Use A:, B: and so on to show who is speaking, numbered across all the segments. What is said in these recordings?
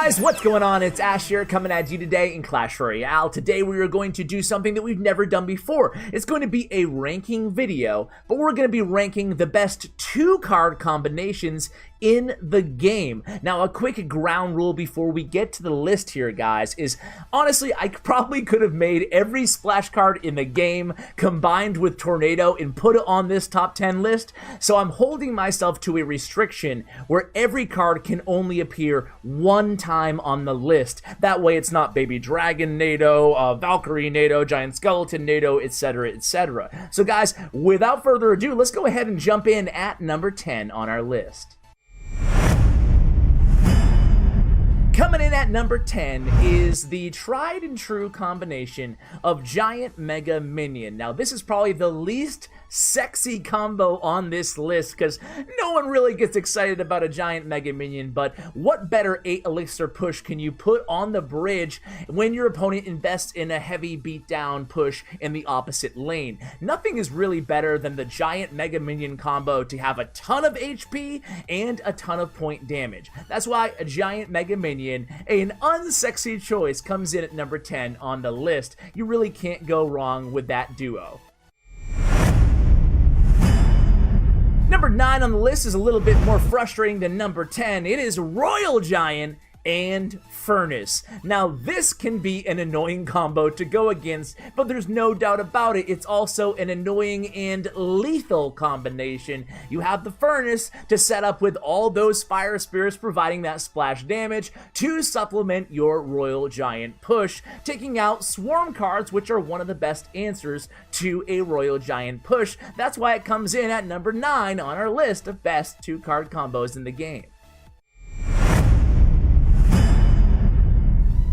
A: guys, what's going on? It's Ash here coming at you today in Clash Royale. Today we are going to do something that we've never done before. It's going to be a ranking video, but we're going to be ranking the best 2-card combinations in the game. Now, a quick ground rule before we get to the list here, guys, is honestly, I probably could have made every splash card in the game combined with Tornado and put it on this top 10 list, so I'm holding myself to a restriction where every card can only appear one time on the list. That way it's not Baby Dragon Nado, Valkyrie Nado, Giant Skeleton Nado, etc, etc. So guys, without further ado, let's go ahead and jump in at number 10 on our list. Coming in at number 10 is the tried and true combination of Giant Mega Minion. Now, this is probably the least sexy combo on this list because no one really gets excited about a Giant Mega Minion, but what better 8 elixir push can you put on the bridge when your opponent invests in a heavy beatdown push in the opposite lane? Nothing is really better than the Giant Mega Minion combo to have a ton of HP and a ton of point damage. That's why a Giant Mega Minion, an unsexy choice, comes in at number 10 on the list. You really can't go wrong with that duo. Number 9 on the list is a little bit more frustrating than number 10. It is Royal Giant and Furnace. Now, this can be an annoying combo to go against, but there's no doubt about it, it's also an annoying and lethal combination. You have the Furnace to set up with all those Fire Spirits providing that splash damage to supplement your Royal Giant push, taking out Swarm cards, which are one of the best answers to a Royal Giant push. That's why it comes in at number 9 on our list of best 2-card combos in the game.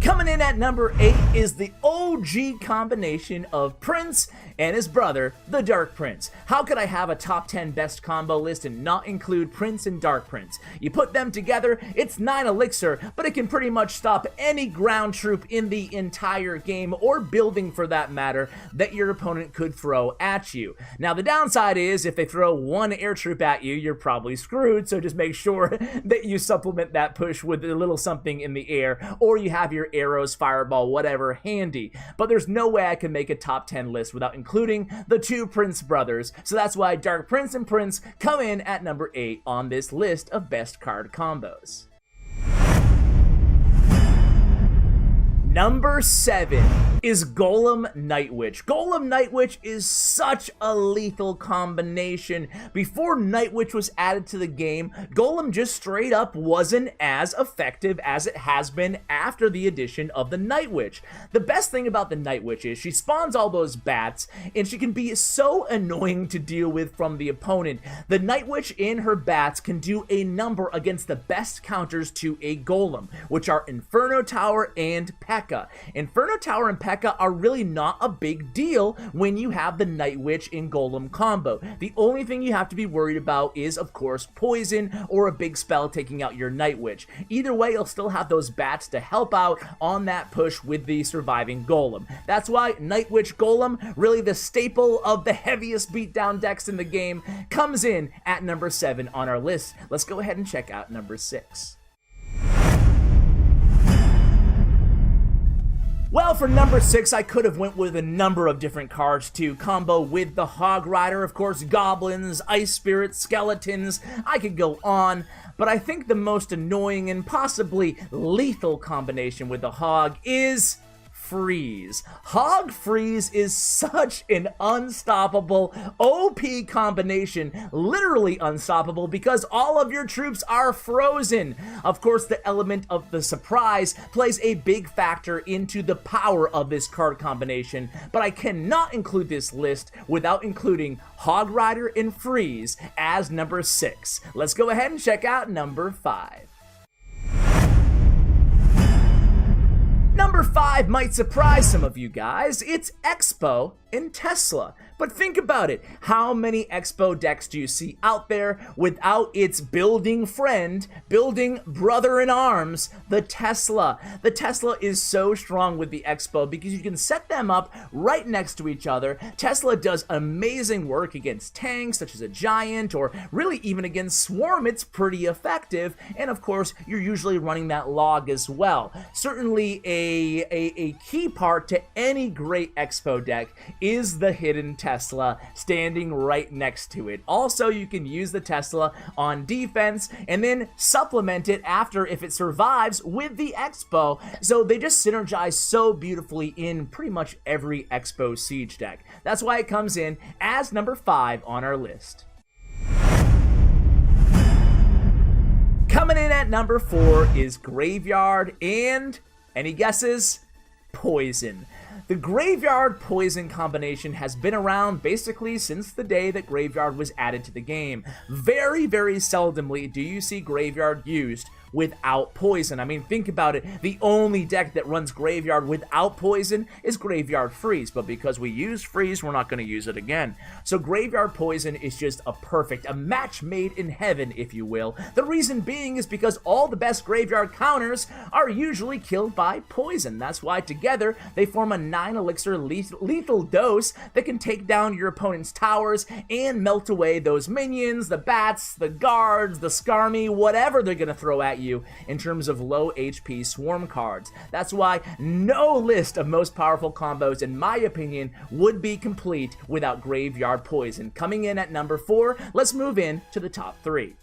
A: Coming in at number 8 is the OG combination of Prince and his brother, the Dark Prince. How could I have a top 10 best combo list and not include Prince and Dark Prince? You put them together, it's 9 elixir, but it can pretty much stop any ground troop in the entire game, or building for that matter, that your opponent could throw at you. Now, the downside is if they throw 1 air troop at you, you're probably screwed, so just make sure that you supplement that push with a little something in the air, or you have your arrows, fireball, whatever handy. But there's no way I can make a top 10 list without including the 2 Prince brothers, so that's why Dark Prince and Prince come in at number 8 on this list of best card combos. Number 7 is Golem Night Witch. Golem Night Witch is such a lethal combination. Before Night Witch was added to the game, Golem just straight up wasn't as effective as it has been after the addition of the Night Witch. The best thing about the Night Witch is she spawns all those bats, and she can be so annoying to deal with from the opponent. The Night Witch and her bats can do a number against the best counters to a Golem, which are Inferno Tower and Peck. Inferno Tower and P.E.K.K.A. are really not a big deal when you have the Night Witch and Golem combo. The only thing you have to be worried about is, of course, poison or a big spell taking out your Night Witch. Either way, you'll still have those bats to help out on that push with the surviving Golem. That's why Night Witch Golem, really the staple of the heaviest beatdown decks in the game, comes in at number 7 on our list. Let's go ahead and check out number 6. Well, for number 6, I could have went with a number of different cards to combo with the Hog Rider. Of course, goblins, ice spirits, skeletons, I could go on. But I think the most annoying and possibly lethal combination with the Hog is Freeze. Hog Freeze is such an unstoppable OP combination, literally unstoppable, because all of your troops are frozen. Of course, the element of the surprise plays a big factor into the power of this card combination, but I cannot include this list without including Hog Rider and Freeze as number 6. Let's go ahead and check out number 5. Number 5 might surprise some of you guys. It's Expo and Tesla. But think about it. How many Expo decks do you see out there without its building friend, building brother in arms, the Tesla? The Tesla is so strong with the Expo because you can set them up right next to each other. Tesla does amazing work against tanks such as a Giant, or really even against Swarm. It's pretty effective. And of course, you're usually running that log as well. Certainly a key part to any great Expo deck is the hidden Tesla standing right next to it. Also, you can use the Tesla on defense and then supplement it after if it survives with the Expo. So they just synergize so beautifully in pretty much every Expo Siege deck. That's why it comes in as number 5 on our list. Coming in at number 4 is Graveyard and, any guesses? Poison. The Graveyard Poison combination has been around basically since the day that Graveyard was added to the game. Very, very seldomly do you see Graveyard used without Poison. I mean, think about it. The only deck that runs Graveyard without Poison is Graveyard Freeze, but because we use Freeze, we're not going to use it again. So Graveyard Poison is just a match made in heaven, if you will. The reason being is because all the best Graveyard counters are usually killed by Poison. That's why together they form a 9 elixir lethal dose that can take down your opponent's towers and melt away those minions, the bats, the guards, the Skarmy, whatever they're going to throw at you in terms of low HP Swarm cards. That's why no list of most powerful combos, in my opinion, would be complete without Graveyard Poison. Coming in at number 4, let's move in to the top 3.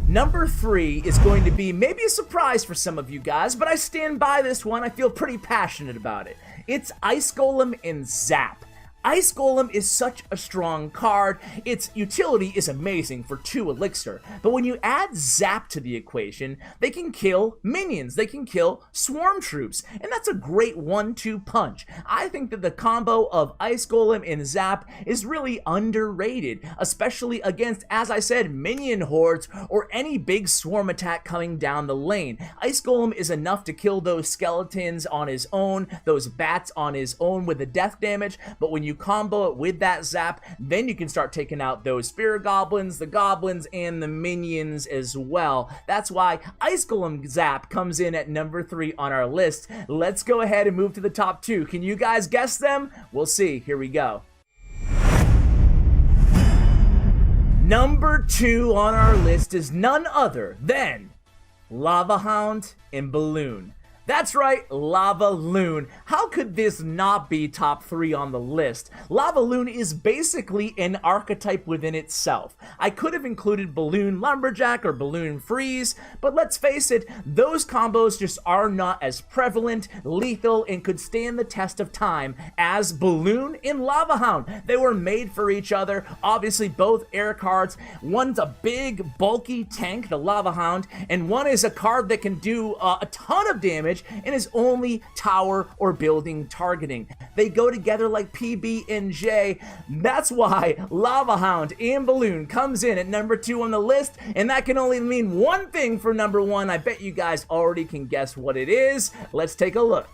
A: Number 3 is going to be maybe a surprise for some of you guys, but I stand by this one. I feel pretty passionate about it. It's Ice Golem and Zap. Ice Golem is such a strong card. Its utility is amazing for 2 elixir, but when you add Zap to the equation, they can kill minions, they can kill swarm troops, and that's a great 1-2 punch. I think that the combo of Ice Golem and Zap is really underrated, especially against, as I said, minion hordes or any big swarm attack coming down the lane. Ice Golem is enough to kill those skeletons on his own, those bats on his own with the death damage, but when you combo it with that Zap, then you can start taking out those Spirit Goblins, the Goblins, and the minions as well. That's why Ice Golem Zap comes in at number 3 on our list. Let's go ahead and move to the top 2. Can you guys guess them? We'll see. Here we go. Number 2 on our list is none other than Lava Hound and Balloon. That's right, Lava Loon. How could this not be top 3 on the list? Lava Loon is basically an archetype within itself. I could have included Balloon Lumberjack or Balloon Freeze, but let's face it, those combos just are not as prevalent, lethal, and could stand the test of time as Balloon and Lava Hound. They were made for each other. Obviously, both air cards. One's a big, bulky tank, the Lava Hound, and one is a card that can do a ton of damage and is only tower or building targeting. They go together like PB and J. That's why Lava Hound and Balloon comes in at number 2 on the list, and that can only mean one thing for number 1. I bet you guys already can guess what it is. Let's take a look.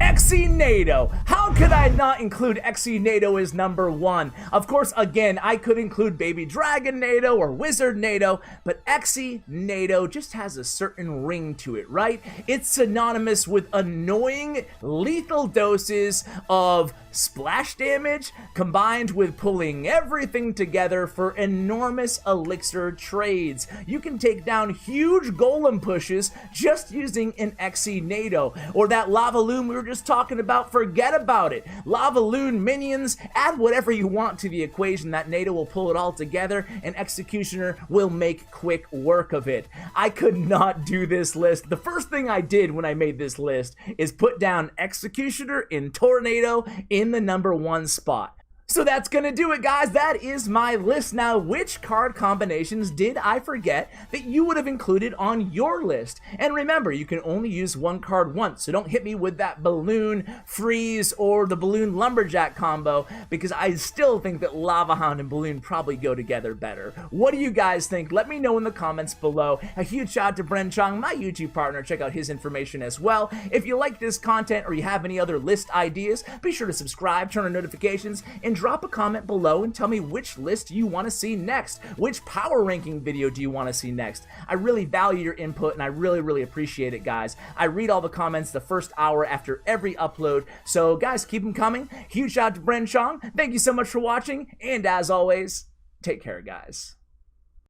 A: Exi-Nado. How could I not include Exi-Nado as number 1? Of course, again, I could include Baby Dragon Nado or Wizard Nado, but Exi-Nado just has a certain ring to it, right? It's synonymous with annoying, lethal doses of splash damage combined with pulling everything together for enormous elixir trades. You can take down huge golem pushes just using an Exi-Nado, or that Lava Loon we were just talking about. Forget about it. Lava Loon minions, add whatever you want to the equation. That Nado will pull it all together, and Executioner will make quick work of it. I could not do this list. The first thing I did when I made this list is put down Executioner in Tornado in the number 1 spot. So that's gonna do it, guys. That is my list. Now, which card combinations did I forget that you would have included on your list? And remember, you can only use one card once, so don't hit me with that balloon freeze or the balloon lumberjack combo, because I still think that Lava Hound and balloon probably go together better. What do you guys think? Let me know in the comments below. A huge shout out to Bren Chong, my YouTube partner. Check out his information as well. If you like this content or you have any other list ideas, be sure to subscribe, turn on notifications, and drop a comment below and tell me which list you want to see next. Which power ranking video do you want to see next? I really value your input and I really appreciate it, guys. I read all the comments the first hour after every upload, so guys, keep them coming. Huge shout out to Bren Chong. Thank you so much for watching, and as always, take care, guys.